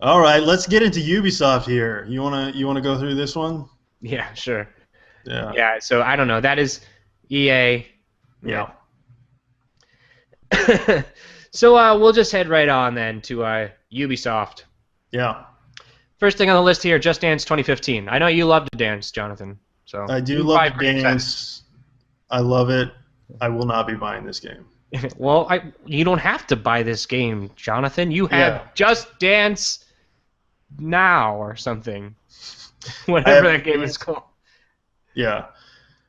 All right, let's get into Ubisoft here. You wanna go through this one? Yeah, sure. Yeah. Yeah, so I don't know. That is EA. Yeah. Yeah. So we'll just head right on then to Ubisoft. Yeah. First thing on the list here, Just Dance 2015. I know you love to dance, Jonathan. So I do you love probably to pretty excited. dance. I love it. I will not be buying this game. Well, you don't have to buy this game, Jonathan. You Yeah. have Just Dance Now or something. I Whatever have that game is dance. called. Yeah.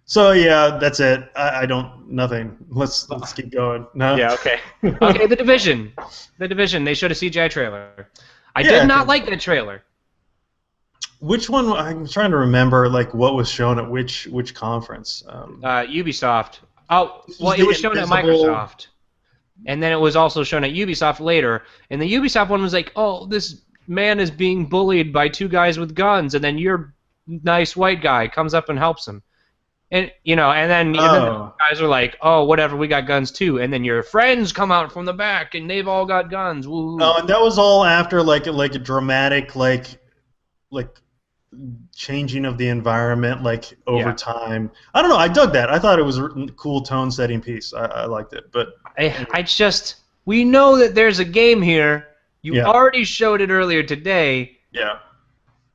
So yeah, that's it. I don't nothing. Let's keep going. No. Yeah, okay. Okay, The Division. The Division. They showed a CGI trailer. I Yeah, did I not think. like that trailer. Which one? I'm trying to remember, like what was shown at which conference. Ubisoft. Oh, This well, was it the was shown at invisible. Microsoft, and then it was also shown at Ubisoft later. And the Ubisoft one was like, "Oh, this man is being bullied by two guys with guns," and then your nice white guy comes up and helps him. And and then the Oh. guys are like, "Oh, whatever, we got guns too." And then your friends come out from the back, and they've all got guns. Woo! Oh, and that was all after like a dramatic like changing of the environment like over Yeah. time. I don't know. I dug that. I thought it was a cool tone setting piece. I liked it. But I just we know that there's a game here. You yeah, already showed it earlier today. yeah,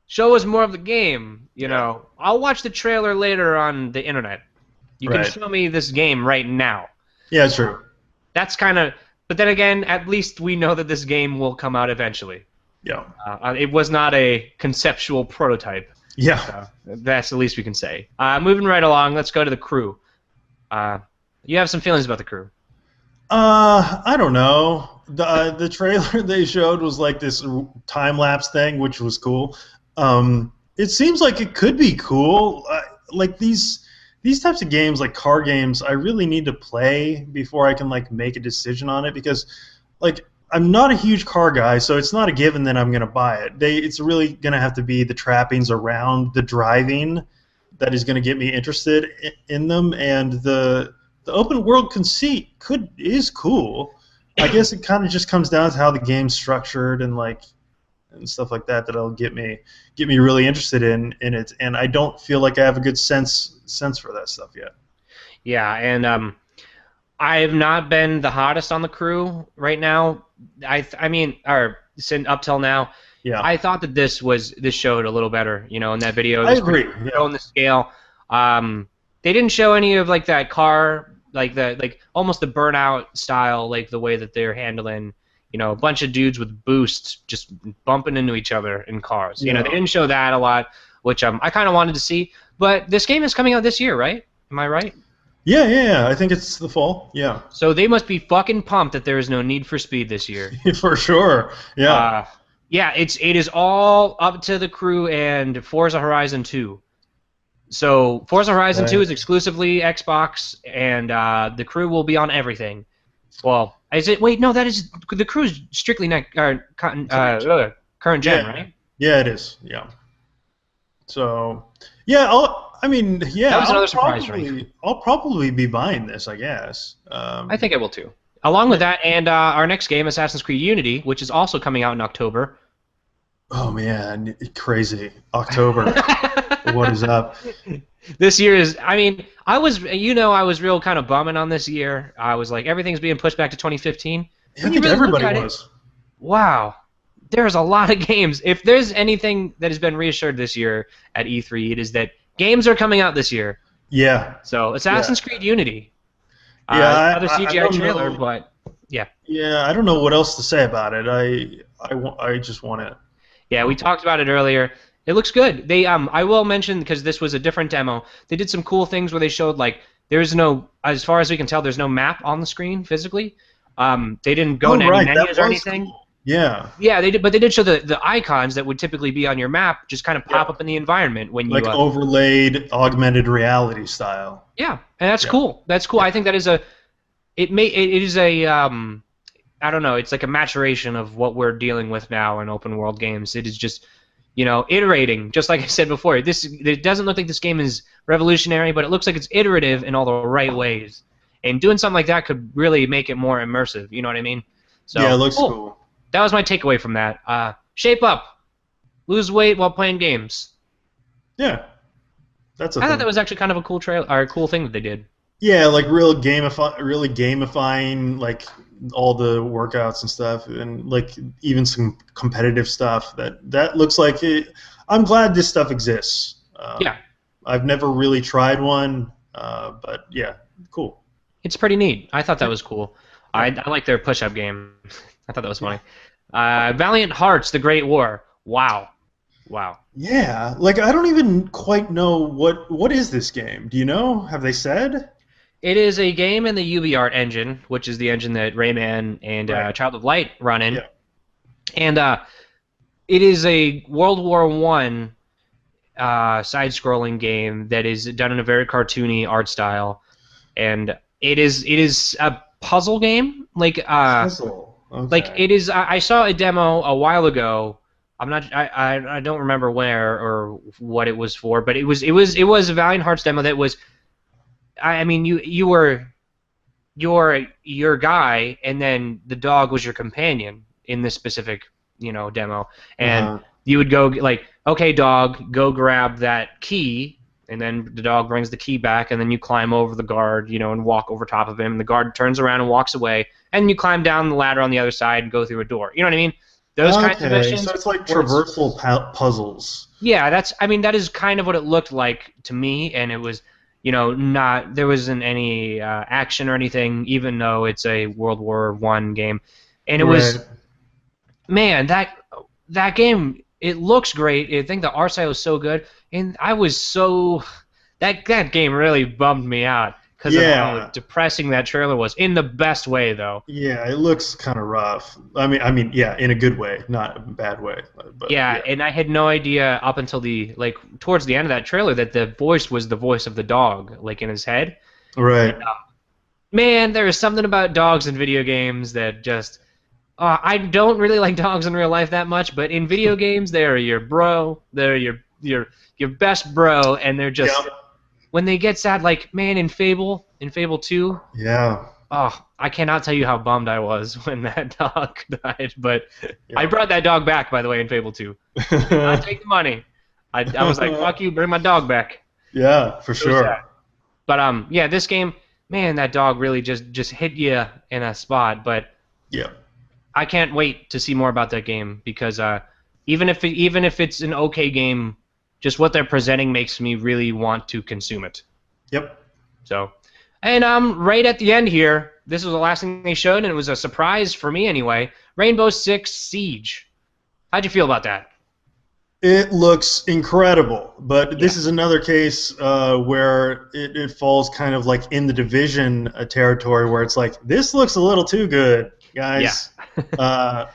Show us more of the game. yeah. I'll watch the trailer later on the internet. You can Right. show me this game right now. Yeah, it's true. That's kind of. But then again, at least we know that this game will come out eventually. Yeah, It was not a conceptual prototype. yeah. So that's the least we can say. Moving right along, let's go to the crew. Uh, you have some feelings about the crew. I don't know. The trailer they showed was like this time lapse thing, which was cool. It seems like it could be cool. Like these types of games, like car games, I really need to play before I can like make a decision on it because, like, I'm not a huge car guy, so it's not a given that I'm gonna buy it. It's really gonna have to be the trappings around the driving that is gonna get me interested in them, and the open world conceit is cool. I guess it kind of just comes down to how the game's structured and like and stuff like that that'll get me really interested in it. And I don't feel like I have a good sense for that stuff yet. Yeah, and I have not been the hottest on the crew right now. I mean, or since up till now, Yeah, I thought that this showed a little better. In that video, I this agree. Yeah, showing the scale. They didn't show any of like that car, like almost the burnout style, like the way that they're handling. A bunch of dudes with boosts just bumping into each other in cars. They yeah, didn't show that a lot, which I kind of wanted to see. But this game is coming out this year, right? Am I right? yeah. I think it's the fall. Yeah, So they must be fucking pumped that there is no Need for Speed this year. for sure. Yeah, Uh, yeah, it is all up to the crew and Forza Horizon 2. So Forza Horizon 2 right. is exclusively Xbox, and the crew will be on everything. Well, is it? Wait, no, that is the crew is strictly current gen, Yeah, right? yeah, it is. Yeah. So, yeah, I mean, That yeah, was another surprise for me. I'll probably be buying this, I guess. I think I will too. Along Yeah. with that, and our next game, Assassin's Creed Unity, which is also coming out in October. Oh man, crazy October. What is up? This year is, I mean, I was real kind of bumming on this year. I was like, everything's being pushed back to 2015. I When you think really look everybody at it, was. wow, there's a lot of games. If there's anything that has been reassured this year at E3, it is that games are coming out this year. Yeah, So yeah, Assassin's Creed Unity, yeah. another I CGI don't trailer, know. but yeah. Yeah, I don't know what else to say about it. I just want it. Yeah, we talked about it earlier. It looks good. I will mention because this was a different demo. They did some cool things where they showed like there's no, as far as we can tell, there's no map on the screen physically. They didn't go Oh into any right, that menus or was anything. cool. Yeah, Yeah, they did, but they did show the icons that would typically be on your map just kind of yeah. pop up in the environment when you. Like overlaid augmented reality style. Yeah, and that's Yeah, cool. That's cool. yeah, I think that is a. It is a I don't know. It's like a maturation of what we're dealing with now in open world games. It is just iterating, just like I said before. It doesn't look like this game is revolutionary, but it looks like it's iterative in all the right ways. And doing something like that could really make it more immersive. You know what I mean? yeah. It So looks cool. cool. That was my takeaway from that. shape up, lose weight while playing games. Yeah, that's a I thought thing. that was actually kind of a cool trail or a cool thing that they did. Yeah, like really gamifying like all the workouts and stuff, and like even some competitive stuff. That looks like it. I'm glad this stuff exists. Yeah, I've never really tried one, but yeah, cool. it's pretty neat. I thought that Yeah, was cool. yeah, I like their push-up game. I thought that was yeah. funny. Valiant Hearts: The Great War. Wow, wow. Yeah, like I don't even quite know what is this game. Do you know? Have they said? It is a game in the UbiArt engine, which is the engine that Rayman and Right. Child of Light run in, Yeah. and it is a World War One side-scrolling game that is done in a very cartoony art style, and it is a puzzle game. Puzzle. Like Okay. it is. I saw a demo a while ago. I'm not. I don't remember where or what it was for, but it was a Valiant Hearts demo that was. I mean, you were your guy, and then the dog was your companion in this specific demo, and Uh-huh. you would go like, okay, dog, go grab that key, and then the dog brings the key back, and then you climb over the guard, and walk over top of him. And the guard turns around and walks away, and you climb down the ladder on the other side and go through a door. You know what I mean? Those kinds of Okay, so missions. it's like Where it's, traversal puzzles. yeah, I mean, that is kind of what it looked like to me, and it was, not there wasn't any action or anything, even though it's a World War One game, and it Right. was, man, that game, it looks great. I think the art style is so good, and I was so that game really bummed me out because of how Yeah. depressing that trailer was, in the best way though. Yeah, it looks kind of rough. I mean, yeah, in a good way, not a bad way. But Yeah, yeah. and I had no idea up until towards the end of that trailer that the voice was the voice of the dog, like in his head. Right. Man, there is something about dogs in video games that just. I don't really like dogs in real life that much, but in video games, they're your bro. They're your best bro, and they're just Yeah. when they get sad, like man, in Fable 2. Yeah. Oh, I cannot tell you how bummed I was when that dog died. But I Yeah. brought that dog back, by the way, in Fable 2. I take the money. I was like, fuck you, bring my dog back. Yeah, for So sure. sad. But yeah, this game, man, that dog really just hit you in a spot. But Yeah. I can't wait to see more about that game because even if it's an okay game, just what they're presenting makes me really want to consume it. Yep. So, and right at the end here, this was the last thing they showed, and it was a surprise for me anyway. Rainbow Six Siege. How'd you feel about that? It looks incredible, but this Yeah. is another case where it falls kind of like in the Division territory where it's like, this looks a little too good, guys. uh,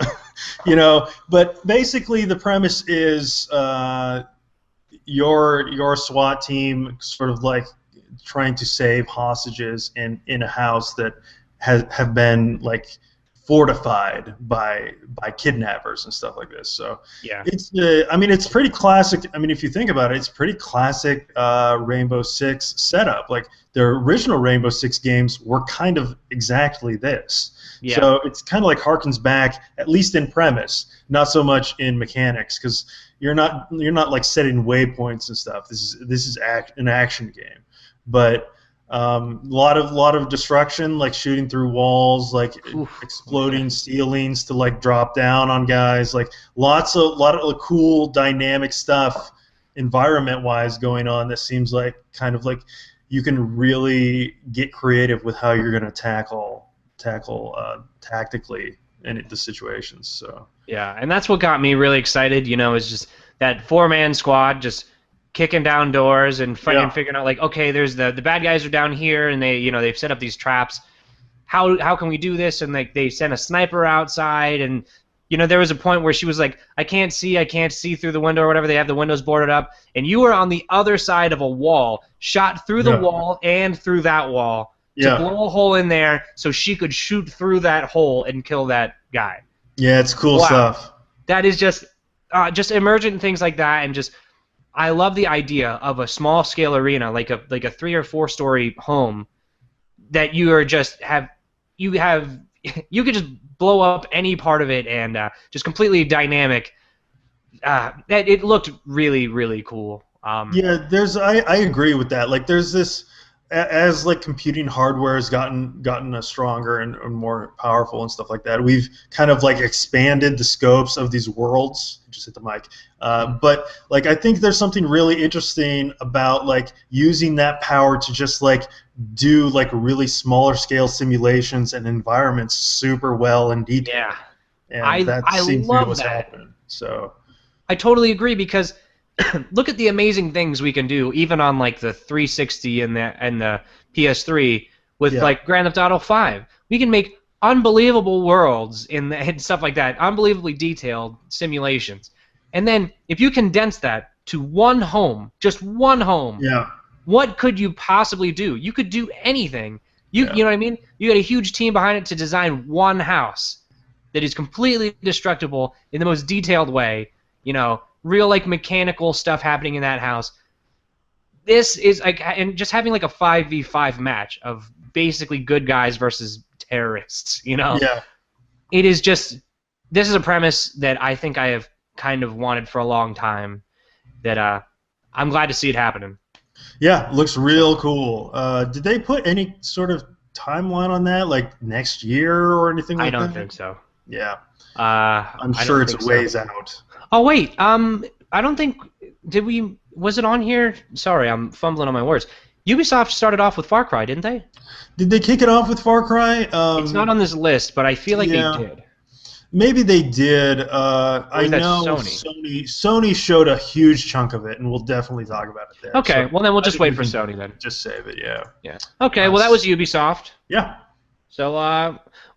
but basically the premise is your SWAT team sort of like trying to save hostages in a house that have been like fortified by kidnappers and stuff like this. So Yeah. it's I mean it's pretty classic. I mean if you think about it, it's pretty classic Rainbow Six setup. Like the original Rainbow Six games were kind of exactly this. Yeah. So it's kind of like harkens back, at least in premise, not so much in mechanics, because you're not like setting waypoints and stuff. This is an action game, but a lot of destruction, like shooting through walls, like Oof. exploding ceilings to like drop down on guys, like lot of cool dynamic stuff, environment-wise going on. That seems like kind of like you can really get creative with how you're going to tackle tactically in the situations. So Yeah, and that's what got me really excited. Is just that four-man squad just kicking down doors and Yeah. figuring out like, okay, there's the bad guys are down here, and they've set up these traps. How can we do this? And like they sent a sniper outside, and there was a point where she was like, I can't see through the window or whatever. They have the windows boarded up, and you were on the other side of a wall, shot through the Yeah. wall and through that wall to Yeah. blow a hole in there so she could shoot through that hole and kill that guy. yeah, it's cool Wow. stuff. That is just emergent things like that, and just I love the idea of a small scale arena, like a 3 or 4 story home, that you are just you could just blow up any part of it, and just completely dynamic. it looked really, really cool. Yeah, I agree with that. Like there's this as like computing hardware has gotten stronger and more powerful and stuff like that. We've kind of like expanded the scopes of these worlds. Just hit the mic. But like I think there's something really interesting about like using that power to just like do like really smaller scale simulations and environments super well in detail. Yeah, And that I seems to be love what's that. happening. So I totally agree because look at the amazing things we can do, even on like the 360 and the PS3 with yeah, like Grand Theft Auto 5. We can make unbelievable worlds and stuff like that, unbelievably detailed simulations. And then if you condense that to one home, just one home, yeah, what could you possibly do? You could do anything. yeah, You know what I mean? You got a huge team behind it to design one house that is completely destructible in the most detailed way. You know, real like mechanical stuff happening in that house. This is like, and just having like a 5v5 match of basically good guys versus terrorists. You know, yeah. it is just, this is a premise that I think I have kind of wanted for a long time. That I'm glad to see it happening. Yeah, looks real cool. Did they put any sort of timeline on that, like next year or anything I like don't that? think so. Yeah, I'm I sure don't it's think a so. ways out. Oh wait, I don't think did we was it on here? Sorry, I'm fumbling on my words. Ubisoft started off with Far Cry, didn't they? Did they kick it off with Far Cry? It's not on this list, but I feel like they Yeah, did. maybe they did. Or I was that know Sony? Sony showed a huge chunk of it, and we'll definitely talk about it there. Okay, So well then we'll I just think wait we for can Sony then. just save it. Yeah. Yeah. Okay, well that was S- Ubisoft. yeah. So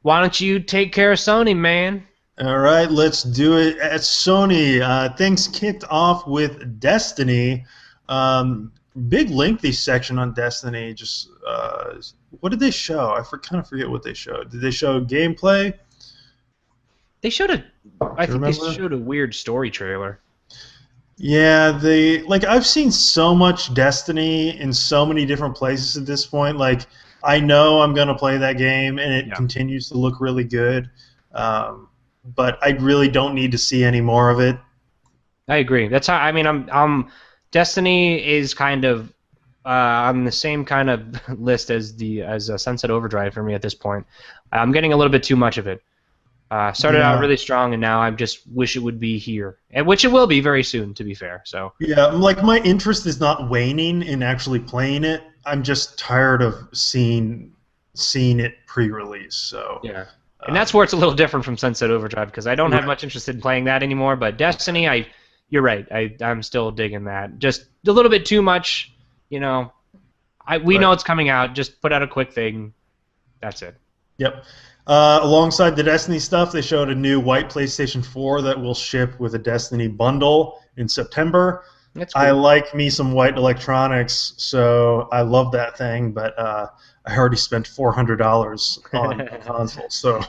why don't you take care of Sony, man? All right, let's do it at Sony. Things kicked off with Destiny. Big lengthy section on Destiny. Just what did they show? Kind of forget what they showed. Did they show gameplay? They showed a I Do you think they remember? showed a weird story trailer. Yeah, they like I've seen so much Destiny in so many different places at this point. Like I know I'm gonna play that game, and it Yeah. continues to look really good. But I really don't need to see any more of it. I agree. That's how I mean I'm Destiny is kind of on the same kind of list as the as Sunset Overdrive for me at this point. I'm getting a little bit too much of it. Started out Yeah. really strong, and now I just wish it would be here, and which it will be very soon, to be fair. So Yeah, like my interest is not waning in actually playing it. I'm just tired of seeing it pre-release. So, yeah, and that's where it's a little different from Sunset Overdrive because I don't have right, much interest in playing that anymore. But Destiny, you're right, I'm still digging that. Just a little bit too much, you know. We right. know it's coming out. Just put out a quick thing. That's it. Yep. Alongside the Destiny stuff, they showed a new white PlayStation 4 that will ship with a Destiny bundle in September. That's I cool. like me some white electronics, so I love that thing. But I already spent $400 on a console, so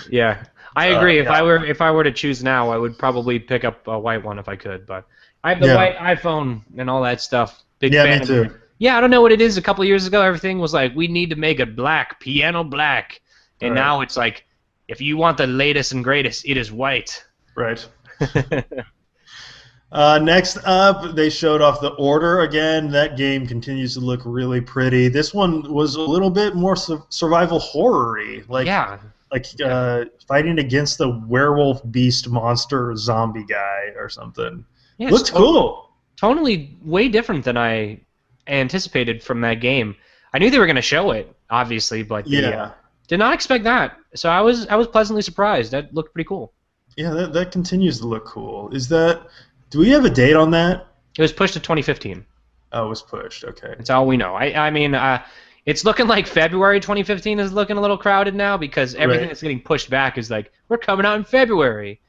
Yeah, I agree. yeah, If I were to choose now, I would probably pick up a white one if I could. But I have the yeah, white iPhone and all that stuff. Big yeah, fan me of too. it. Yeah, I don't know what it is. A couple of years ago, everything was like, we need to make it black, piano black, and Right, now it's like, if you want the latest and greatest, it is white. right. Next up, they showed off The Order again. That game continues to look really pretty. This one was a little bit more survival horror-y, Yeah, like yeah, fighting against the werewolf beast monster zombie guy or something. yeah. It's Looked cool. totally way different than I anticipated from that game. I knew they were going to show it, obviously, but they Yeah, did not expect that. So I was pleasantly surprised. That looked pretty cool. yeah, that continues to look cool. Do we have a date on that? It was pushed to 2015. Oh, it was pushed. Okay. That's all we know. I mean, it's looking like February 2015 is looking a little crowded now because everything Right. that's getting pushed back is like, we're coming out in February.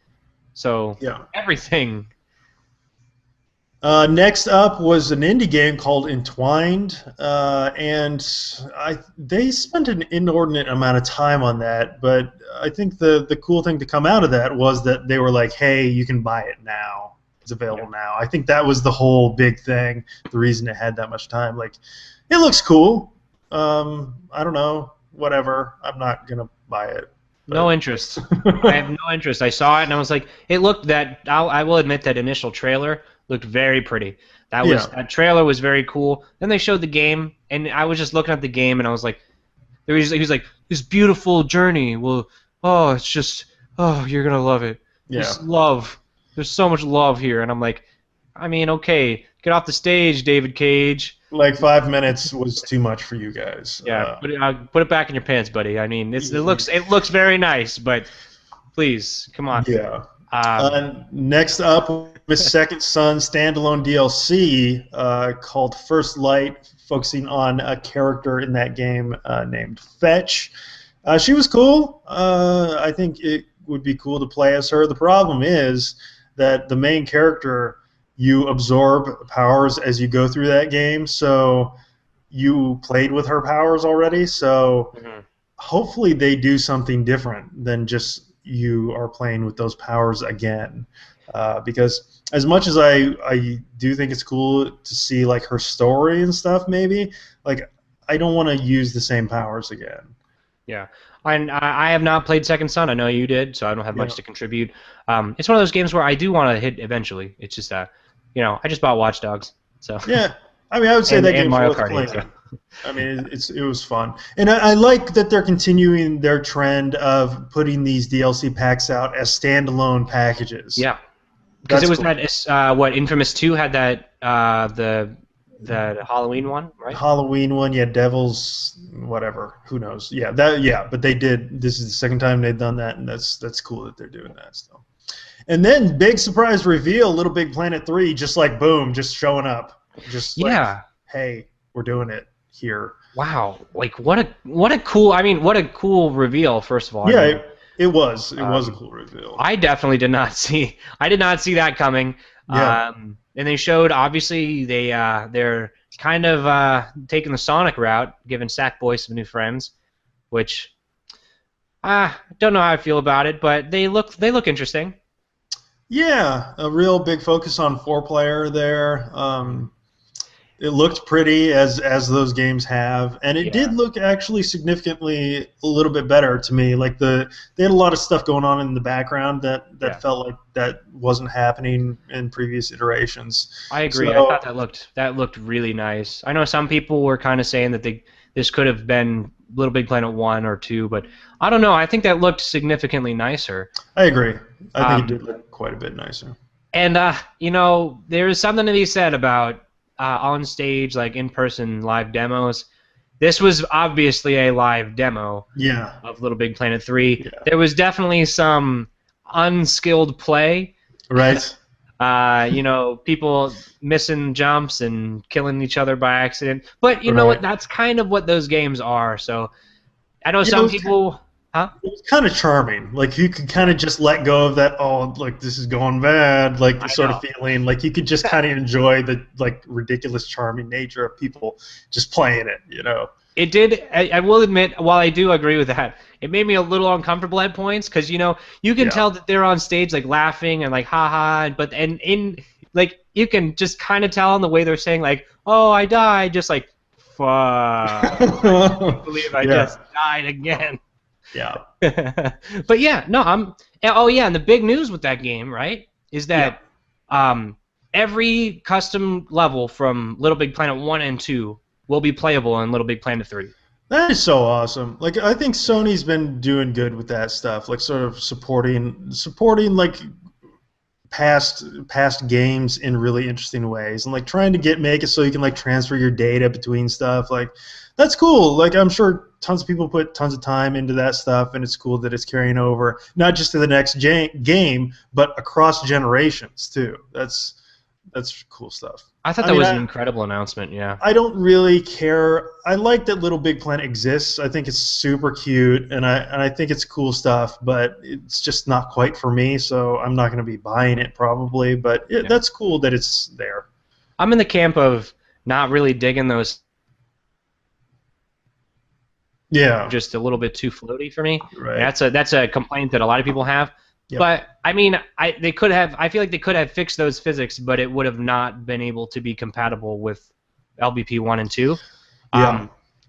So Yeah. everything. Next up was an indie game called Entwined, and they spent an inordinate amount of time on that. But I think the cool thing to come out of that was that they were like, "Hey, you can buy it now. It's available now." I think that was the whole big thing. The reason it had that much time. Like, it looks cool. I don't know. Whatever. I'm not gonna buy it. No interest. I have no interest. I saw it and I was like, it looked that. I will admit that initial trailer looked very pretty. Yeah, That trailer was very cool. Then they showed the game, and I was just looking at the game, and I was like, he was like, this beautiful journey. Well, oh, it's just, oh, you're gonna love it. yeah. Just love. There's so much love here, and I'm like, I mean, okay, get off the stage, David Cage. Like 5 minutes was too much for you guys. Yeah, put it back in your pants, buddy. I mean, it looks very nice, but please, come on. Yeah. Next up, the Second Son standalone DLC called First Light, focusing on a character in that game named Fetch. She was cool. I think it would be cool to play as her. The problem is that the main character, you absorb powers as you go through that game, so you played with her powers already, so hopefully they do something different than just you are playing with those powers again. Because as much as I do think it's cool to see like her story and stuff, maybe, like, I don't want to use the same powers again. Yeah. I have not played Second Son. I know you did, so I don't have much to contribute. It's one of those games where I do want to hit eventually. It's just I just bought Watch Dogs, so yeah. I mean, I would say that game's Mario worth Kart playing. so. I mean, it was fun, and I like that they're continuing their trend of putting these DLC packs out as standalone packages. Yeah, because it was cool. that what Infamous 2 had that the Halloween one, right? Halloween one, yeah, Devil's whatever, who knows? Yeah, but they did. This is the second time they've done that, and that's cool that they're doing that still. And then big surprise reveal, Little Big Planet 3, just like boom, just showing up, just like, hey, we're doing it here. Wow, like what a cool reveal. First of all, yeah, I mean, it was a cool reveal. I definitely did not see that coming. Yeah. And they showed, obviously they're kind of taking the Sonic route, giving Sackboy some new friends, which I don't know how I feel about it, but they look interesting. Yeah, a real big focus on 4-player there. It looked pretty as those games have, and it did look actually significantly a little bit better to me. Like they had a lot of stuff going on in the background that felt like that wasn't happening in previous iterations. I agree. So, I thought that looked really nice. I know some people were kind of saying that this could have been Little Big Planet 1 or 2, but I don't know. I think that looked significantly nicer. I agree. I think it did look quite a bit nicer. And there is something to be said about on stage, like in-person live demos. This was obviously a live demo of Little Big Planet 3. Yeah. There was definitely some unskilled play. Right. People missing jumps and killing each other by accident. But you know what? That's kind of what those games are. So I know some people... Huh? It was kind of charming. Like, you could kind of just let go of that, oh, like, this is going bad, like, the sort of feeling. Like, you could just kind of enjoy the, like, ridiculous, charming nature of people just playing it, It did. I will admit, while I do agree with that, it made me a little uncomfortable at points because, you can tell that they're on stage, like, laughing and, like, ha-ha, but like, you can just kind of tell in the way they're saying, like, oh, I died, just like, fuck. I can't believe I just died again. Yeah. But yeah, no, and the big news with that game, right, is that every custom level from Little Big Planet 1 and 2 will be playable in Little Big Planet 3. That is so awesome. Like, I think Sony's been doing good with that stuff, like sort of supporting like past games in really interesting ways, and like trying to make it so you can like transfer your data between stuff. Like, that's cool. Like, I'm sure tons of people put tons of time into that stuff, and it's cool that it's carrying over not just to the next game, but across generations too. That's cool stuff. I thought that was an incredible announcement. Yeah. I don't really care. I like that Little Big Planet exists. I think it's super cute, and I think it's cool stuff. But it's just not quite for me, so I'm not going to be buying it probably. But that's cool that it's there. I'm in the camp of not really digging those. Yeah. Just a little bit too floaty for me. Right. That's a complaint that a lot of people have. Yep. But I mean, I feel like they could have fixed those physics, but it would have not been able to be compatible with LBP 1 and 2. Yeah.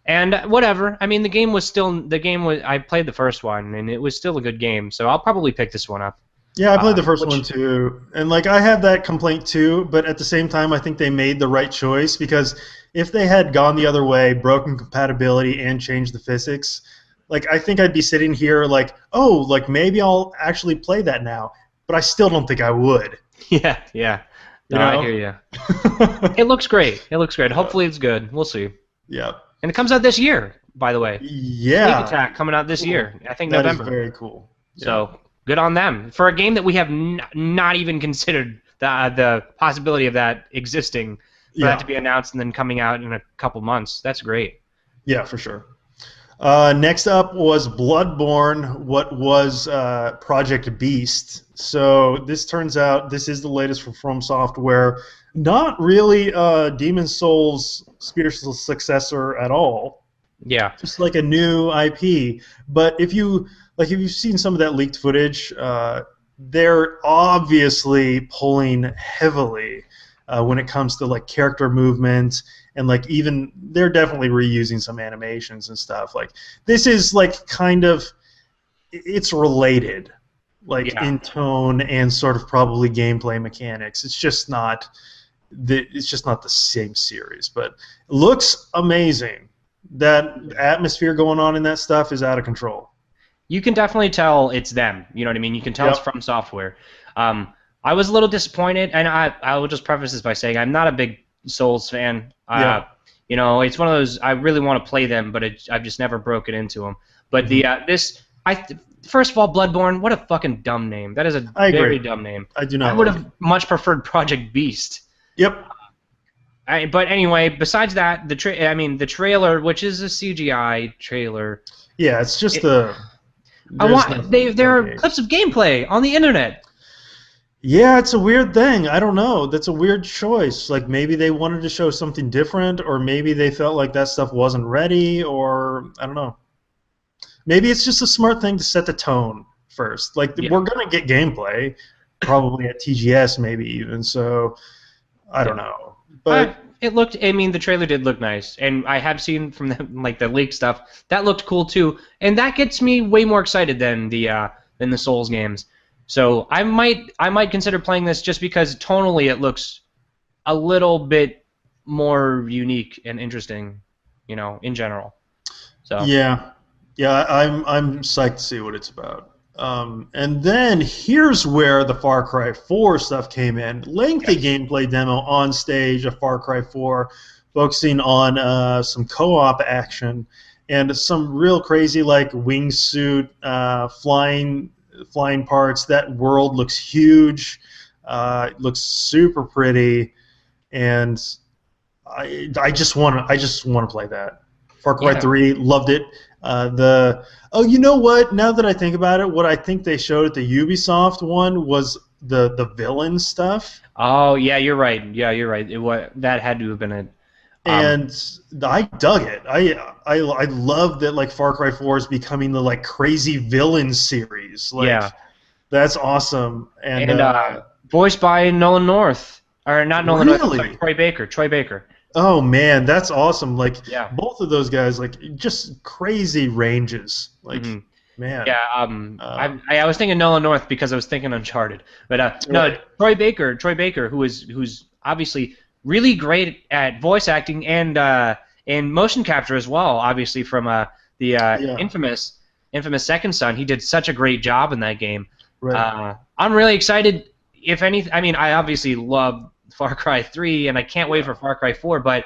And whatever. I mean, I played the first one, and it was still a good game. So I'll probably pick this one up. Yeah, I played the first one Which too, and like I have that complaint too. But at the same time, I think they made the right choice because if they had gone the other way, broken compatibility and changed the physics, like I think I'd be sitting here like, oh, like maybe I'll actually play that now. But I still don't think I would. yeah, yeah. You No, I know? hear you. It looks great. It looks great. Hopefully, it's good. We'll see. Yeah. And it comes out this year, by the way. Yeah. Sneak Attack coming out this year. I think That is November. very cool. So good on them for a game that we have not even considered the possibility of that existing for that to be announced and then coming out in a couple months. That's great. Yeah, for sure. Next up was Bloodborne, what was Project Beast. So this turns out this is the latest from Software. Not really Demon Souls' spiritual successor at all. Yeah. Just like a new IP. But if you've seen some of that leaked footage, they're obviously pulling heavily when it comes to like character movement and like even they're definitely reusing some animations and stuff. Like this is like kind of it's related, like in tone and sort of probably gameplay mechanics. It's just not the same series, but it looks amazing. That atmosphere going on in that stuff is out of control. You can definitely tell it's them. You know what I mean? You can tell it's from Software. I was a little disappointed, and I will just preface this by saying I'm not a big Souls fan. You know, it's one of those I really want to play them, but I've just never broken into them. But first of all, Bloodborne, what a fucking dumb name. That is a very dumb name. I do not. I would have much preferred Project Beast. Yep. But anyway, besides that, the trailer, which is a CGI trailer. Yeah, it's just there are clips of gameplay on the internet. Yeah, it's a weird thing. I don't know. That's a weird choice. Like maybe they wanted to show something different, or maybe they felt like that stuff wasn't ready, or I don't know. Maybe it's just a smart thing to set the tone first. Like we're gonna get gameplay, probably at TGS, maybe even. So I don't know. But it looked. I mean, the trailer did look nice, and I have seen from the leak stuff that looked cool too, and that gets me way more excited than the Souls games. So I might consider playing this just because tonally it looks a little bit more unique and interesting, you know, in general. So yeah, I'm psyched to see what it's about. And then here's where the Far Cry 4 stuff came in. Lengthy gameplay demo on stage of Far Cry 4, focusing on some co-op action and some real crazy like wingsuit flying parts. That world looks huge. It looks super pretty, and I just want to play that. Far Cry 3, loved it. You know what? Now that I think about it, what I think they showed at the Ubisoft one was the villain stuff. Oh yeah, you're right. Yeah, you're right. That had to have been it. And I dug it. I love that like Far Cry 4 is becoming the like crazy villain series. Like, that's awesome. And voiced by Nolan North, or not Nolan North, sorry, Troy Baker. Oh man, that's awesome! Like both of those guys, like just crazy ranges. Like man. Yeah. I was thinking Nolan North because I was thinking Uncharted, but no, Troy Baker, who's obviously really great at voice acting and motion capture as well. Obviously from the infamous Second Son, he did such a great job in that game. Right. I'm really excited. If anything, I mean, I obviously love Far Cry 3, and I can't wait for Far Cry 4. But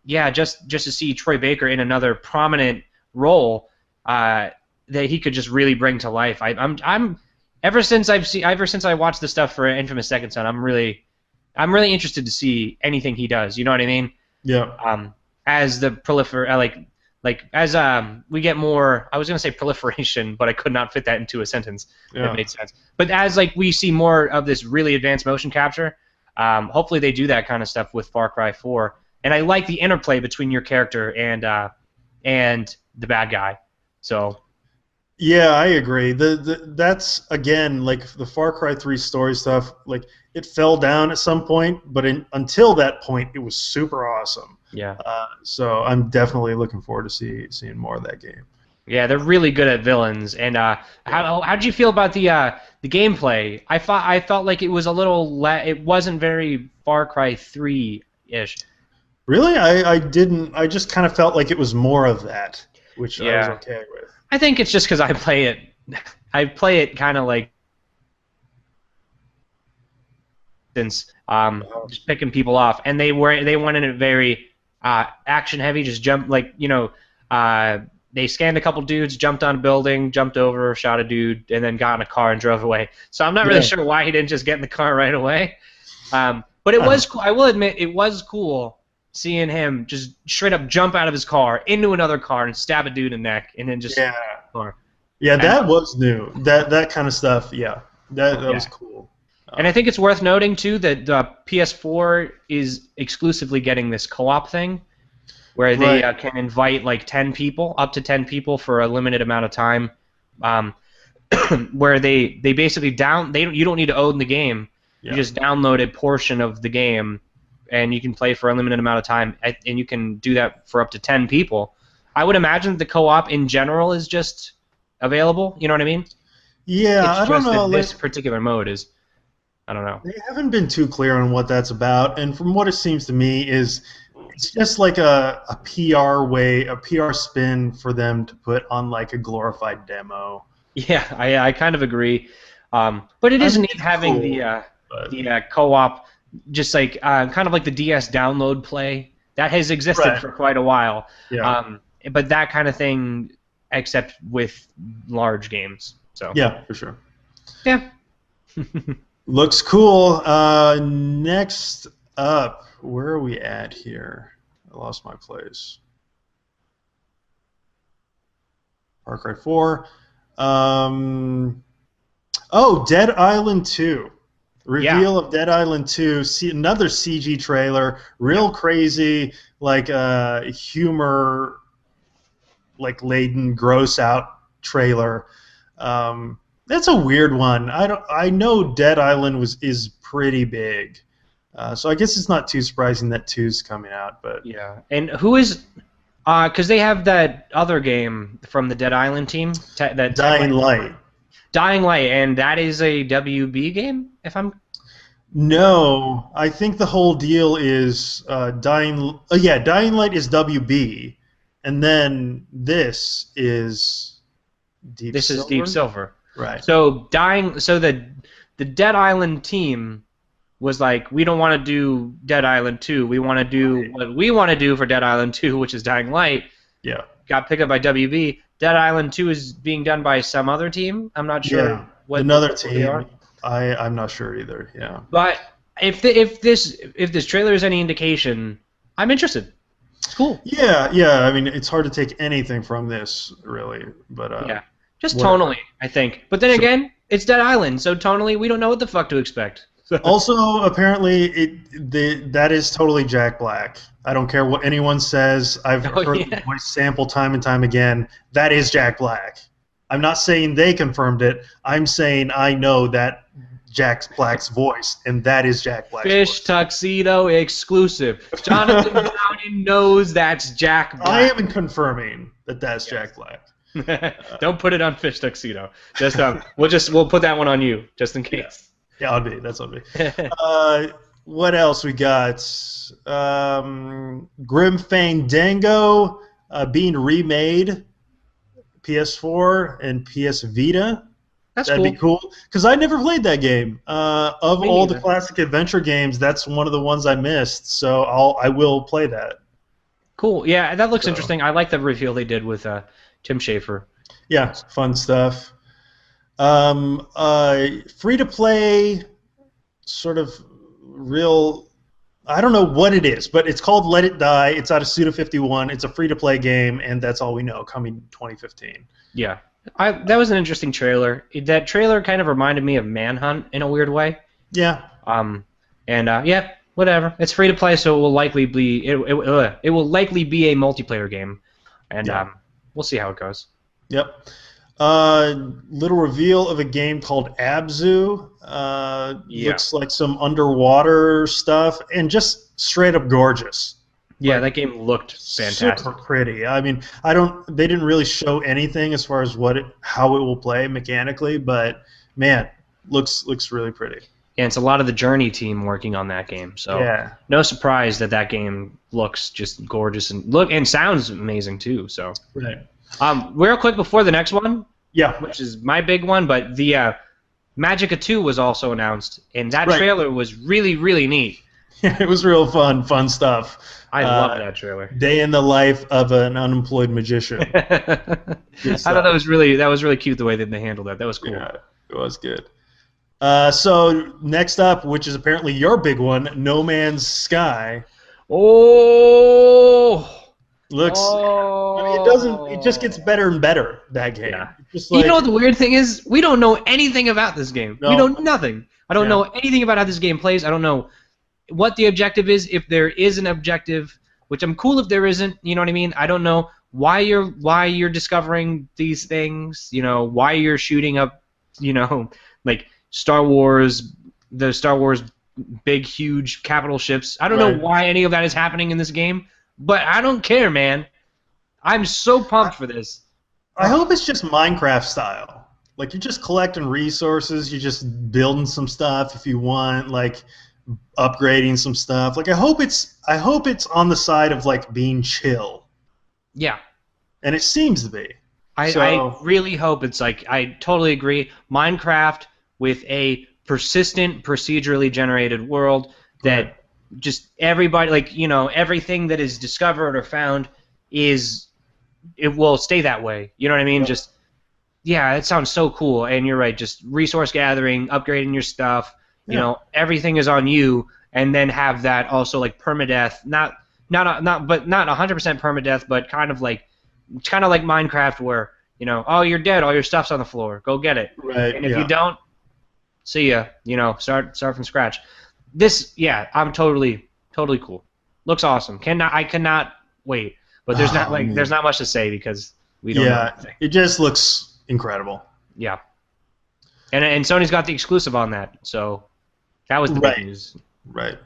just to see Troy Baker in another prominent role that he could just really bring to life. I'm ever since I watched the stuff for Infamous Second Son, I'm really interested to see anything he does. You know what I mean? Yeah. As the as we get more, I was gonna say proliferation, but I could not fit that into a sentence. That made sense. But as we see more of this really advanced motion capture, hopefully they do that kind of stuff with Far Cry 4. And I like the interplay between your character and the bad guy. So. Yeah, I agree. That's again like the Far Cry 3 story stuff. Like it fell down at some point, but until that point, it was super awesome. Yeah. So I'm definitely looking forward to seeing more of that game. Yeah, they're really good at villains. And how did you feel about the gameplay? I felt like it was a little it wasn't very Far Cry 3-ish. Really, I didn't. I just kind of felt like it was more of that, which I was Yeah. okay with. I think it's just because I play it. I play it kind of like since just picking people off, and they went in it very action heavy, just jump like they scanned a couple dudes, jumped on a building, jumped over, shot a dude, and then got in a car and drove away. So I'm not really sure why he didn't just get in the car right away. But it was cool. I will admit it was cool seeing him just straight up jump out of his car into another car and stab a dude in the neck, and then just car. Yeah, that was new. That kind of stuff. Yeah, that was cool. And I think it's worth noting too that the PS4 is exclusively getting this co-op thing, where they can invite like 10 people, up to 10 people for a limited amount of time, where they basically you don't need to own the game, you just download a portion of the game, and you can play for a limited amount of time, and you can do that for up to 10 people. I would imagine the co-op in general is just available. You know what I mean? Yeah, it's I don't know. This particular mode is. I don't know. They haven't been too clear on what that's about, and from what it seems to me is it's just like a PR spin for them to put on like a glorified demo. Yeah, I kind of agree. But it is neat having the co-op, just like kind of like the DS download play that has existed for quite a while. Yeah. But that kind of thing, except with large games. So. Yeah, for sure. Yeah. Looks cool. Next up, where are we at here? I lost my place. Far Cry 4. Dead Island 2. Reveal of Dead Island 2. Another CG trailer. Real crazy, like humor, like laden, gross out trailer. That's a weird one. I know Dead Island is pretty big, so I guess it's not too surprising that 2's coming out. But yeah, and who is? Because they have that other game from the Dead Island team, that Dying Light. Dying Light, and that is a WB game. No, I think the whole deal is Dying Light is WB, and then this is Deep Silver. Right. So the Dead Island team was like, we don't want to do Dead Island 2. We want to do what we want to do for Dead Island 2, which is Dying Light. Yeah. Got picked up by WB. Dead Island 2 is being done by some other team. I'm not sure. Another team. I'm not sure either. Yeah. But if this trailer is any indication, I'm interested. It's cool. Yeah. I mean, it's hard to take anything from this, really. But yeah. Just tonally, I think. But then again, it's Dead Island, so tonally, we don't know what the fuck to expect. Also, apparently, that is totally Jack Black. I don't care what anyone says. I've heard the voice sample time and time again. That is Jack Black. I'm not saying they confirmed it. I'm saying I know that Jack Black's voice, and that is Jack Black's Fish voice. Tuxedo exclusive. Jonathan Downing knows that's Jack Black. I am confirming that that's Jack Black. Don't put it on Fish Tuxedo. Just we'll put that one on you just in case. Yeah, that's on me. What else we got? Grim Fandango being remade, PS4 and PS Vita. That'd be cool because I never played that game. Of all the classic adventure games, that's one of the ones I missed. So I will play that. Cool. Yeah, that looks interesting. I like the reveal they did with Tim Schafer. Yeah, fun stuff. Free to play, sort of real. I don't know what it is, but it's called Let It Die. It's out of Suda51. It's a free to play game, and that's all we know. Coming 2015. Yeah, that was an interesting trailer. That trailer kind of reminded me of Manhunt in a weird way. Yeah. Yeah, whatever. It's free to play, so it will likely be it will likely be a multiplayer game, and we'll see how it goes. Yep. Little reveal of a game called Abzu. Looks like some underwater stuff, and just straight up gorgeous. Yeah, that game looked fantastic. Super pretty. I mean, they didn't really show anything as far as how it will play mechanically, but man, looks really pretty. And it's a lot of the Journey team working on that game, so Yeah. no surprise that game looks just gorgeous and sounds amazing too. So, Right. real quick before the next one, Yeah. which is my big one, but the Magica 2 was also announced, and that Right. trailer was really, really neat. It was real fun stuff. I love that trailer. Day in the life of an unemployed magician. I thought that was really cute the way that they handled that. That was cool. Yeah, it was good. So next up, which is apparently your big one, No Man's Sky. Oh, Looks. I mean, it doesn't. It just gets better and better. That game. Yeah. Just You know what the weird thing is? We don't know anything about this game. No. We know nothing. I don't Yeah. know anything about how this game plays. I don't know what the objective is, if there is an objective, which I'm cool if there isn't. You know what I mean? I don't know why you're discovering these things. You know, why you're shooting up. You know, like the Star Wars big, huge capital ships. I don't know why any of that is happening in this game, but I don't care, man. I'm so pumped for this. I hope it's just Minecraft style. Like you're just collecting resources, you're just building some stuff if you want, like upgrading some stuff. Like I hope it's on the side of like being chill. Yeah. And it seems to be. I really hope it's like, I totally agree. Minecraft with a persistent, procedurally generated world that just everybody, like, you know, everything that is discovered or found it will stay that way. You know what I mean? Just, yeah, it sounds so cool. And you're right, just resource gathering, upgrading your stuff, you know, everything is on you, and then have that also like permadeath, not 100% permadeath, but kind of like Minecraft where, you know, oh, you're dead, all your stuff's on the floor, go get it. Right. And if you don't, see ya, you know, start from scratch. This, yeah, I'm totally cool. Looks awesome. I cannot wait. But there's there's not much to say because we don't know anything. It just looks incredible. Yeah. And Sony's got the exclusive on that, so that was the big news. Right.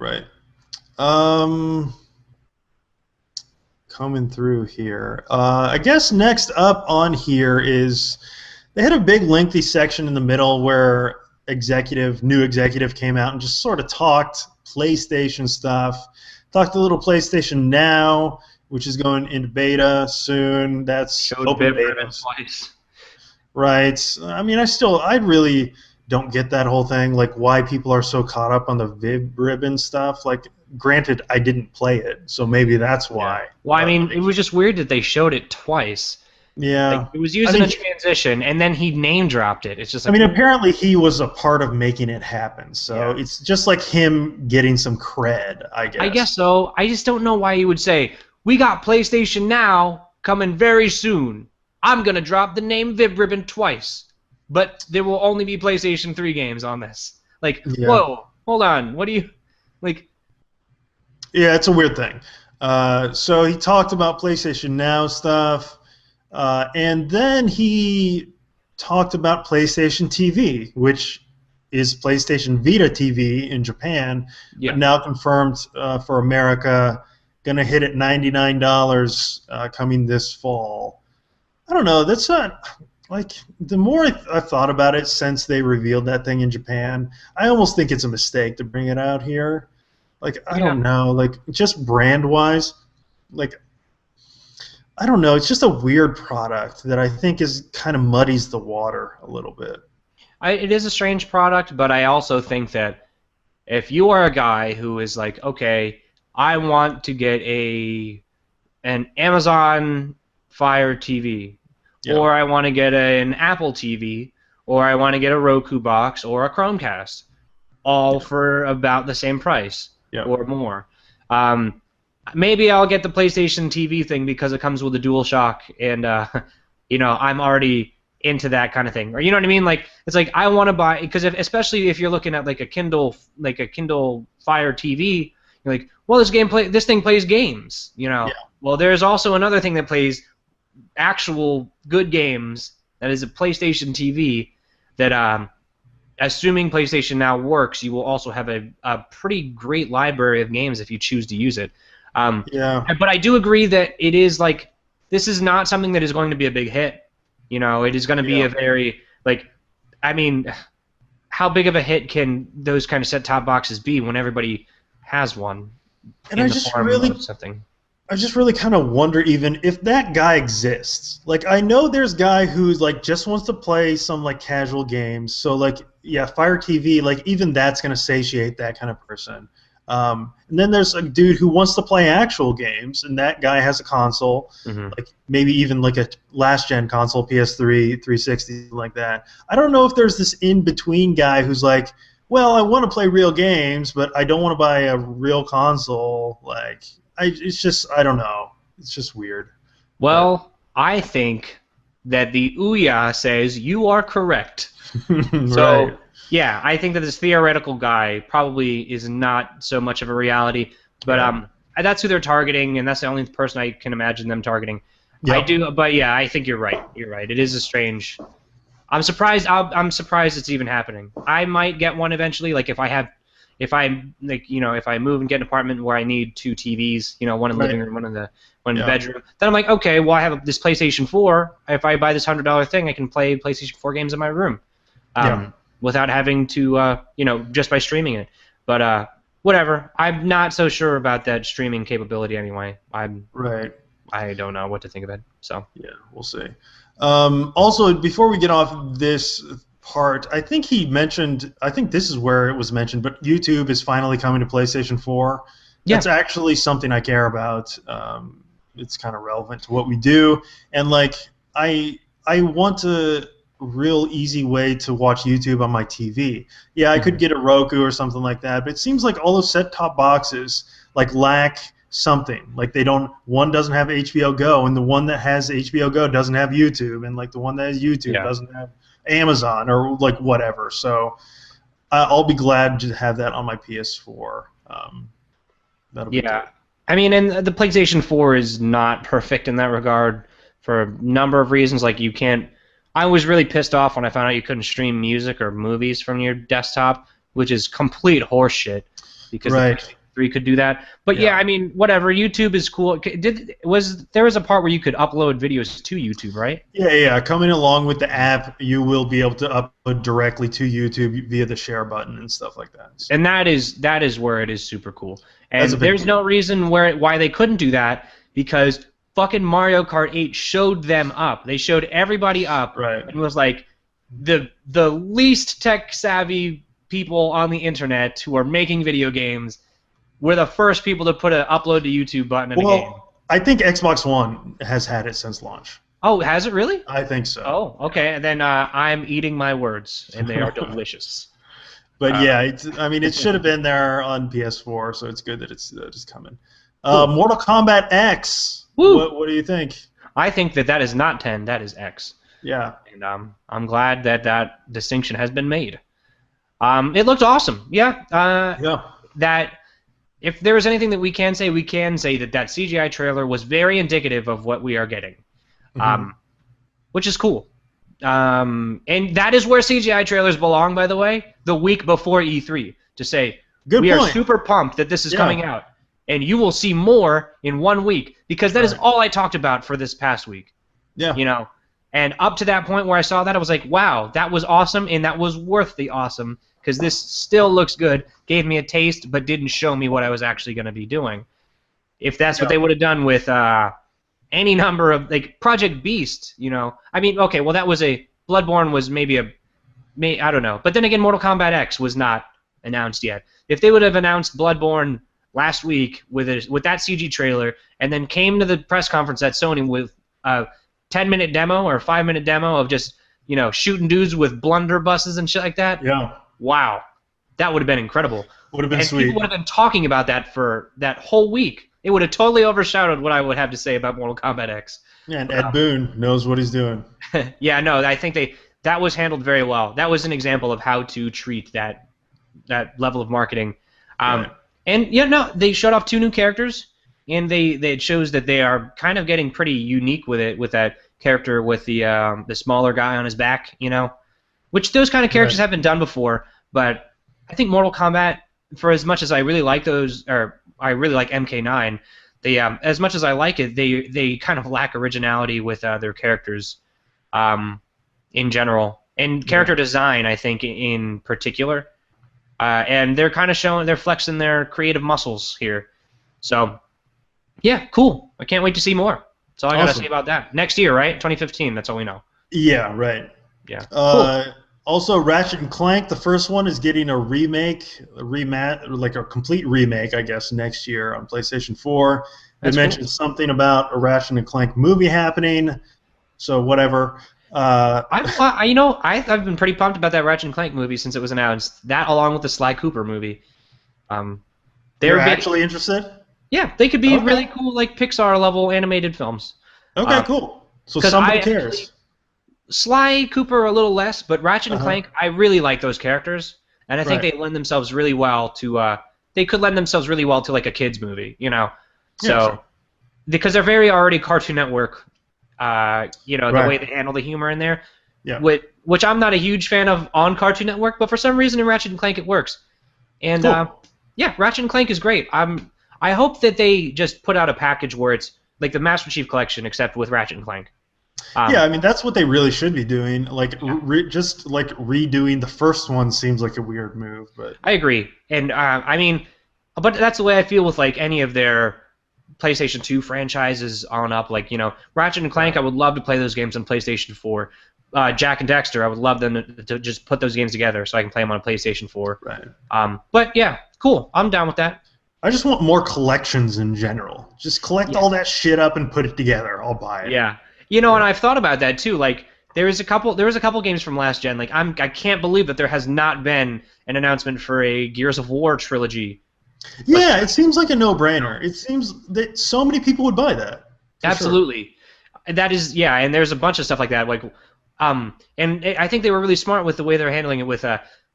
Coming through here. I guess next up on here is they had a big lengthy section in the middle where new executive came out and just sort of talked PlayStation stuff. Talked a little PlayStation Now, which is going into beta soon. That's open beta. Right. I mean, I really don't get that whole thing, like why people are so caught up on the Vib ribbon stuff. Like, granted, I didn't play it, so maybe that's why. Yeah. Well, I mean, it was just weird that they showed it twice. Yeah. Like, it was using a transition, and then he name dropped it. It's just like, I mean, apparently he was a part of making it happen, so it's just like him getting some cred, I guess. I guess so. I just don't know why he would say, we got PlayStation Now coming very soon. I'm going to drop the name Vib Ribbon twice. But there will only be PlayStation 3 games on this. Like, whoa, hold on. What do you... Like... Yeah, it's a weird thing. So he talked about PlayStation Now stuff, and then he talked about PlayStation TV, which is PlayStation Vita TV in Japan, but now confirmed for America. Going to hit at $99 coming this fall. I don't know. That's not... Like, the more I've thought about it since they revealed that thing in Japan, I almost think it's a mistake to bring it out here. Like, I don't know. Like, just brand-wise, like, I don't know. It's just a weird product that I think kind of muddies the water a little bit. It is a strange product, but I also think that if you are a guy who is like, okay, I want to get an Amazon Fire TV, or I want to get an Apple TV, or I want to get a Roku box or a Chromecast, all for about the same price or more. Maybe I'll get the PlayStation TV thing because it comes with a DualShock, and you know, I'm already into that kind of thing. Or, you know what I mean? Like, it's like I want to buy, because especially if you're looking at like a Kindle Fire TV, you're like, well, this thing plays games. You know, well, there's also another thing that plays actual good games, that is a PlayStation TV, that assuming PlayStation Now works, you will also have a pretty great library of games if you choose to use it. Yeah. But I do agree that it is like this is not something that is going to be a big hit. You know, it is going to be Yeah. a very like, I mean, how big of a hit can those kind of set-top boxes be when everybody has one And in the form of something? I just really kind of wonder even if that guy exists. Like, I know there's a guy who's like just wants to play some like casual games. So like, yeah, Fire TV, like even that's gonna satiate that kind of person. And then there's a dude who wants to play actual games, and that guy has a console, like maybe even like a last gen console, PS3, 360, something like that. I don't know if there's this in between guy who's like, well, I want to play real games, but I don't want to buy a real console. Like, it's just, I don't know. It's just weird. Well, I think that the Ouya says you are correct. So, Right. yeah, I think that this theoretical guy probably is not so much of a reality, but Yeah. that's who they're targeting, and that's the only person I can imagine them targeting. I Yep. do, but yeah, I think you're right. You're right. It is a strange. I'm surprised. I'm surprised it's even happening. I might get one eventually. Like if I like if I move and get an apartment where I need two TVs, one in the living room, one in the Yeah. bedroom, then I'm like, okay, well I have this PlayStation 4. If I buy this $100 thing, I can play PlayStation 4 games in my room, Yeah. without having to just by streaming it. But whatever. I'm not so sure about that streaming capability anyway. Right. I don't know what to think of it. So Yeah, we'll see. Also, before we get off this part, I think he mentioned, I think this is where it was mentioned, but YouTube is finally coming to PlayStation 4. Yeah. That's actually something I care about. It's kind of relevant to what we do. And, like, I want a real easy way to watch YouTube on my TV. Yeah, I could get a Roku or something like that, but it seems like all those set-top boxes, like, lack something. Like one doesn't have HBO Go, and the one that has HBO Go doesn't have YouTube, and like the one that has YouTube doesn't have Amazon or like whatever. So I'll be glad to have that on my PS4. That'll be good. I mean, and the PlayStation 4 is not perfect in that regard for a number of reasons. Like you can't. I was really pissed off when I found out you couldn't stream music or movies from your desktop, which is complete horseshit because the PlayStation 3 could do that. But yeah, I mean, whatever. YouTube is cool. There was a part where you could upload videos to YouTube, right? Yeah. Coming along with the app, you will be able to upload directly to YouTube via the share button and stuff like that. So. And that is where it is super cool. And there's no reason why they couldn't do that because fucking Mario Kart 8 showed them up. They showed everybody up and was like the least tech savvy people on the internet who are making video games. We're the first people to put an upload to YouTube button in a game. I think Xbox One has had it since launch. Oh, has it really? I think so. Oh, okay. And then I'm eating my words, and they are delicious. But yeah, it should have been there on PS4, so it's good that it's coming. Mortal Kombat X. Woo. What do you think? I think that is not 10. That is X. Yeah. And I'm glad that distinction has been made. It looked awesome. Yeah. That. If there is anything that we can say that CGI trailer was very indicative of what we are getting, which is cool. And that is where CGI trailers belong, by the way, the week before E3, to say, we are super pumped that this is coming out, and you will see more in 1 week, because that is all I talked about for this past week. Yeah. And up to that point where I saw that, I was like, wow, that was awesome, and that was worth the awesome, because this still looks good, gave me a taste, but didn't show me what I was actually going to be doing. If that's what they would have done with any number of, like, Project Beast, I mean, okay, well, that was Bloodborne was maybe I don't know. But then again, Mortal Kombat X was not announced yet. If they would have announced Bloodborne last week with that CG trailer, and then came to the press conference at Sony with a 10-minute demo or a 5-minute demo of just, shooting dudes with blunderbusses and shit like that, wow, that would have been incredible. Would have been sweet. People would have been talking about that for that whole week. It would have totally overshadowed what I would have to say about Mortal Kombat X. Yeah, and Ed Boon knows what he's doing. Yeah, no, I think that was handled very well. That was an example of how to treat that level of marketing. And they showed off 2 new characters, and it shows that they are kind of getting pretty unique with it, with that character with the smaller guy on his back, which those kind of characters have been done before. But I think Mortal Kombat, for as much as I really like those, or I really like MK9, as much as I like it, they kind of lack originality with their characters, in general, and character design, I think, in particular. And they're kind of they're flexing their creative muscles here. So, yeah, cool. I can't wait to see more. That's all I gotta say about that. Next year, right? 2015. That's all we know. Yeah, right. Yeah. Cool. Also, Ratchet and Clank, the first one, is getting a remake, like a complete remake, I guess, next year on PlayStation 4. They mentioned something about a Ratchet and Clank movie happening, so whatever. I've been pretty pumped about that Ratchet and Clank movie since it was announced. That, along with the Sly Cooper movie. They're actually interested? Yeah, they could be really cool, like Pixar-level animated films. Okay, cool. So somebody cares. Sly Cooper a little less, but Ratchet and Clank, I really like those characters, and I think they lend themselves really well to. They could lend themselves really well to like a kids movie, you know. So, because they're very already Cartoon Network, the way they handle the humor in there. Yeah. Which I'm not a huge fan of on Cartoon Network, but for some reason in Ratchet and Clank it works. And Ratchet and Clank is great. I hope that they just put out a package where it's like the Master Chief Collection, except with Ratchet and Clank. I mean, that's what they really should be doing. Like, just like redoing the first one seems like a weird move. But I agree, and I mean, but that's the way I feel with like any of their PlayStation 2 franchises on up. Like, Ratchet and Clank, I would love to play those games on PlayStation 4. Jack and Dexter, I would love them to just put those games together so I can play them on a PlayStation 4. Right. But yeah, cool. I'm down with that. I just want more collections in general. Just collect all that shit up and put it together. I'll buy it. Yeah. And I've thought about that too. Like, there was a couple games from last gen. Like, I can't believe that there has not been an announcement for a Gears of War trilogy. Yeah, it seems like a no-brainer. It seems that so many people would buy that. Absolutely. Sure. That is, and there's a bunch of stuff like that. Like, and I think they were really smart with the way they're handling it with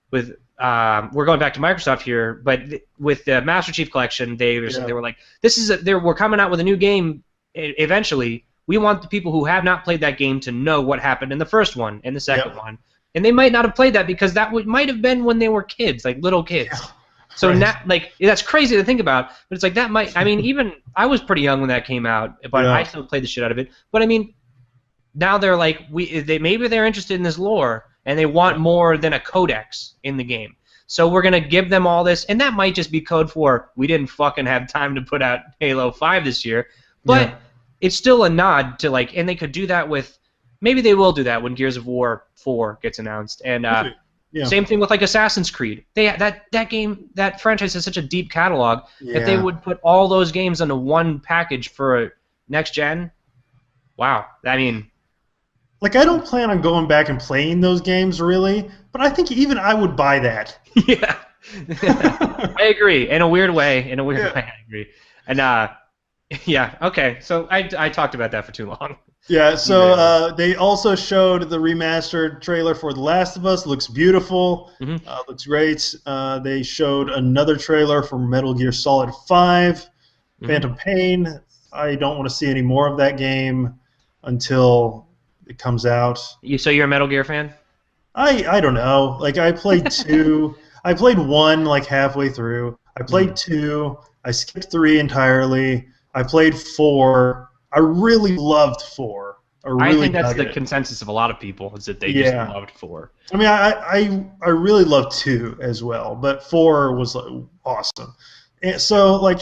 we're going back to Microsoft here, but with the Master Chief Collection, they were like, we're coming out with a new game eventually. We want the people who have not played that game to know what happened in the first one and the second one. And they might not have played that because that might have been when they were kids, like little kids. Yeah. So now, like, that's crazy to think about, but it's like that might. I mean, even I was pretty young when that came out, but I still played the shit out of it. But I mean, now they're like, maybe they're interested in this lore and they want more than a codex in the game. So we're gonna give them all this, and that might just be code for we didn't fucking have time to put out Halo 5 this year, but. Yeah. It's still a nod to, like, and they could do that with, maybe they will do that when Gears of War 4 gets announced, and same thing with like Assassin's Creed. That franchise has such a deep catalog. If they would put all those games into one package for a next gen, wow. I mean, like, I don't plan on going back and playing those games really, but I think even I would buy that. Yeah, I agree. In a weird way, I agree. And yeah, okay. So I talked about that for too long. Yeah, so they also showed the remastered trailer for The Last of Us. Looks beautiful. Looks great. They showed another trailer for Metal Gear Solid 5, Phantom Pain. I don't want to see any more of that game until it comes out. So you're a Metal Gear fan? I don't know. Like, I played 2. I played 1 like halfway through. I played 2. I skipped 3 entirely. I played 4. I really loved 4. I think that's the consensus of a lot of people, is that they just loved 4. I mean, I really loved 2 as well, but 4 was awesome. And so, like,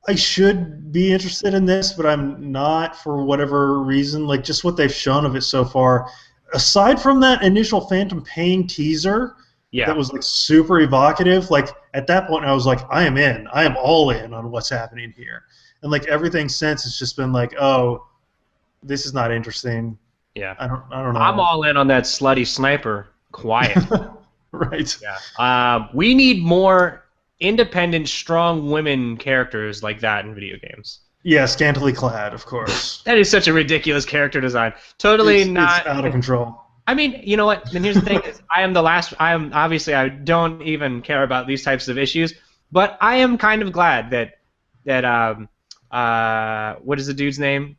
I should be interested in this, but I'm not for whatever reason. Like, just what they've shown of it so far. Aside from that initial Phantom Pain teaser, that was like super evocative. Like, at that point, I was like, I am in. I am all in on what's happening here. And like everything since, it's just been like, oh, this is not interesting. Yeah. I don't know. I'm all in on that slutty sniper. Quiet. Right. Yeah. We need more independent, strong women characters like that in video games. Yeah, scantily clad, of course. That is such a ridiculous character design. Totally not. It's out of control. I mean, you know what? And here's the thing: is I don't even care about these types of issues, but I am kind of glad that what is the dude's name?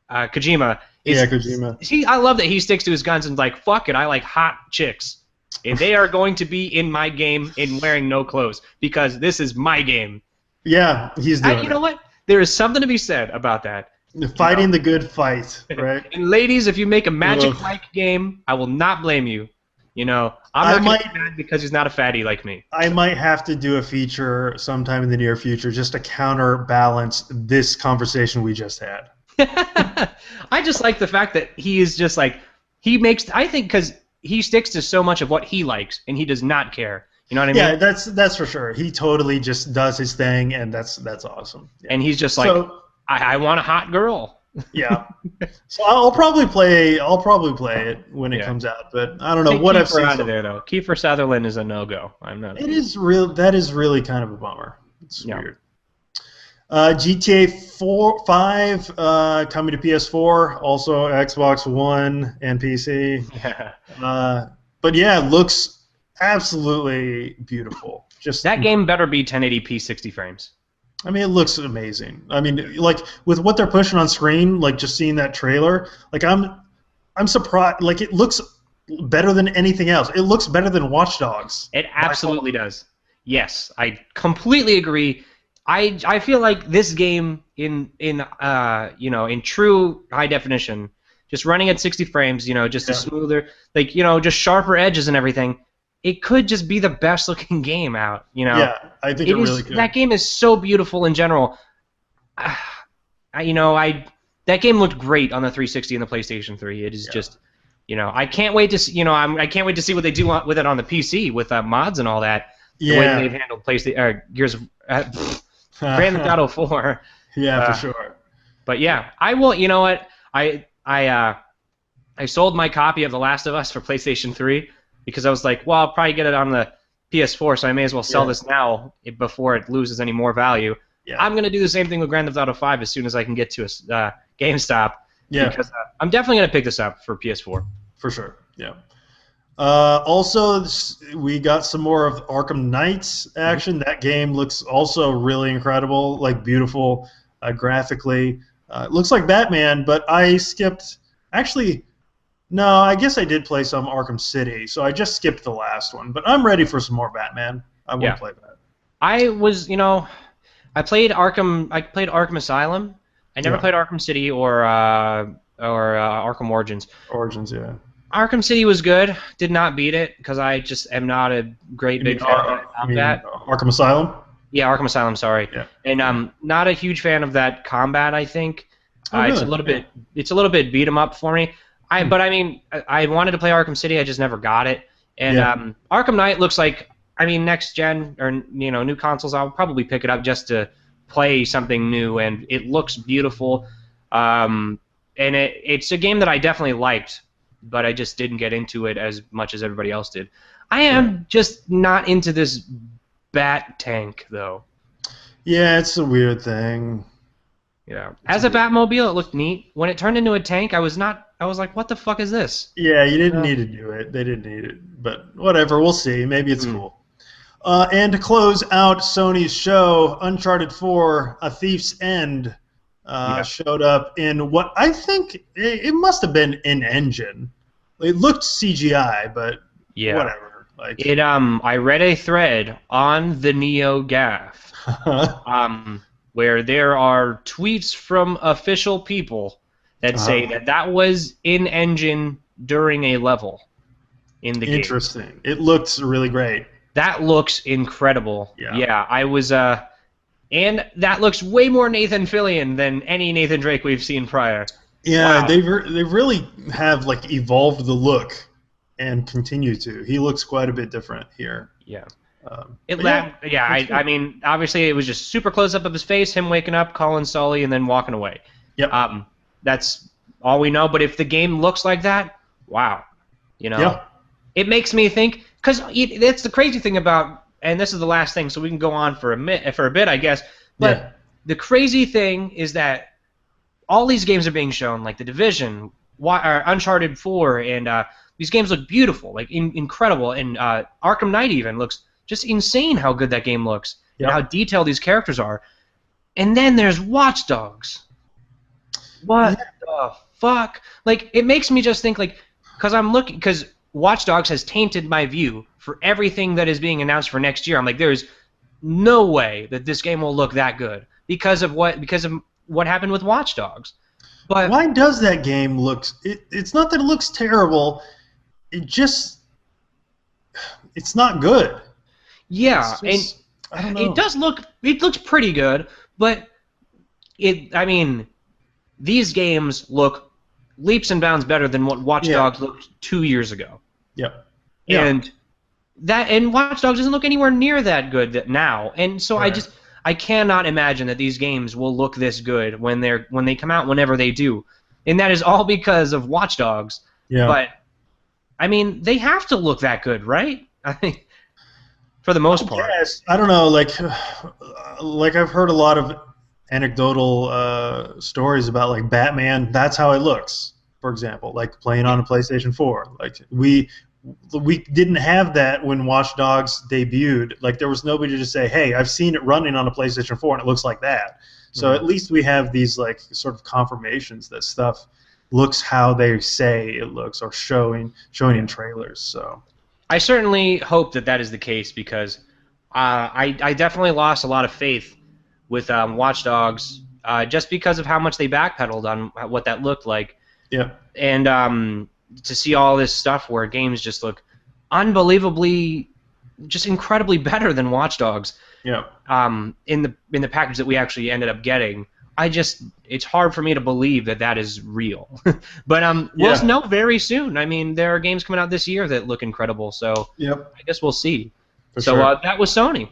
Kojima. Kojima. I love that he sticks to his guns and like, fuck it, I like hot chicks, and they are going to be in my game in wearing no clothes because this is my game. Yeah, he's doing it. You know what? There is something to be said about that. Fighting the good fight, right? And ladies, if you make a Magic Ugh. Mike game, I will not blame you. You know, I'm not going to be mad because he's not a fatty like me. I might have to do a feature sometime in the near future just to counterbalance this conversation we just had. I just like the fact that he is just like, I think because he sticks to so much of what he likes and he does not care. You know what I mean? Yeah, that's for sure. He totally just does his thing, and that's awesome. Yeah. And he's just like, I want a hot girl. Yeah. So I'll probably play it when it comes out, but I don't know what I've seen. Out of there though. Kiefer Sutherland is a no-go. I'm not. It is real. That is really kind of a bummer. It's weird. GTA 5 coming to PS4, also Xbox One and PC. Yeah. But yeah, it looks absolutely beautiful. Just that game better be 1080p 60 frames. I mean, it looks amazing. I mean, like with what they're pushing on screen, like just seeing that trailer, like I'm surprised. Like it looks better than anything else. It looks better than Watch Dogs. It absolutely does. Yes, I completely agree. I feel like this game in true high definition, just running at 60 frames, just a smoother, like just sharper edges and everything. It could just be the best looking game out, Yeah, I think it really could. That game is so beautiful in general. That game looked great on the 360 and the PlayStation 3. It is just, I can't wait to see, I can't wait to see what they do with it on the PC with mods and all that. The way they've handled PlayStation Gears of Grand Theft Auto 4. Yeah, for sure. But yeah, I will. You know what? I sold my copy of The Last of Us for PlayStation 3. Because I was like, well, I'll probably get it on the PS4, so I may as well sell this now before it loses any more value. Yeah. I'm going to do the same thing with Grand Theft Auto 5 as soon as I can get to a GameStop. Yeah. Because I'm definitely going to pick this up for PS4. For sure, yeah. Also, we got some more of Arkham Knight action. Mm-hmm. That game looks also really incredible, like beautiful graphically. It looks like Batman, but I skipped... Actually... No, I guess I did play some Arkham City, so I just skipped the last one. But I'm ready for some more Batman. I will play that. I was, I played Arkham Asylum. I never played Arkham City or Arkham Origins. Origins, yeah. Arkham City was good. Did not beat it because I just am not a great big fan of that. Arkham Asylum? Yeah, Arkham Asylum. Sorry. Yeah. And I'm not a huge fan of that combat. I think really? It's a little bit beat 'em up for me. But I mean, I wanted to play Arkham City. I just never got it. And Arkham Knight looks like, next gen or new consoles, I'll probably pick it up just to play something new. And it looks beautiful. And it's a game that I definitely liked, but I just didn't get into it as much as everybody else did. I am just not into this bat tank though. Yeah, it's a weird thing. Yeah. As a Batmobile, it looked neat. When it turned into a tank, I was like, what the fuck is this? Yeah, you didn't need to do it. They didn't need it. But whatever, we'll see. Maybe it's cool. And to close out Sony's show, Uncharted 4, A Thief's End, showed up in what I think it must have been in-engine. It looked CGI, but whatever. Like I read a thread on the NeoGAF. Where there are tweets from official people that say that was in-engine during a level in the game. Interesting. It looks really great. That looks incredible. Yeah, I was... and that looks way more Nathan Fillion than any Nathan Drake we've seen prior. Yeah, wow. They really have like evolved the look and continue to. He looks quite a bit different here. Yeah. I mean, obviously it was just super close up of his face, him waking up, calling Sully, and then walking away. Yep. That's all we know. But if the game looks like that, wow, it makes me think. Because that's the crazy thing about, and this is the last thing, so we can go on for a bit, I guess. But the crazy thing is that all these games are being shown, like The Division, Uncharted 4, and these games look beautiful, like incredible, and Arkham Knight even looks just insane how good that game looks and how detailed these characters are. And then there's Watch Dogs. What the fuck? Like, it makes me just think, like, because Watch Dogs has tainted my view for everything that is being announced for next year. I'm like, there's no way that this game will look that good. because of what happened with Watch Dogs. But why does that game look? It's not that it looks terrible. It's not good. yeah, Just, I don't know. it does look. It looks pretty good, but I mean, these games look leaps and bounds better than what Watch Dogs looked 2 years ago. Yep. Yeah. And Watch Dogs doesn't look anywhere near that good now. And so Right. I cannot imagine that these games will look this good when they come out, whenever they do. And that is all because of Watch Dogs. Yeah. But I mean, they have to look that good, right? I think for the most part. Yes. I don't know. Like I've heard a lot of anecdotal stories about like Batman. That's how it looks. For example, like playing on a PlayStation 4. Like we didn't have that when Watch Dogs debuted. Like there was nobody to say, "Hey, I've seen it running on a PlayStation 4 and it looks like that." So at least we have these like sort of confirmations that stuff looks how they say it looks, or showing in trailers. So I certainly hope that is the case, because I definitely lost a lot of faith with Watch Dogs just because of how much they backpedaled on what that looked like. yeah, And to see all this stuff where games just look unbelievably, just incredibly better than Watch Dogs. yeah, In the package that we actually ended up getting, it's hard for me to believe that is real. But we'll know very soon. I mean, there are games coming out this year that look incredible, so yep. I guess we'll see. For So sure. that was Sony.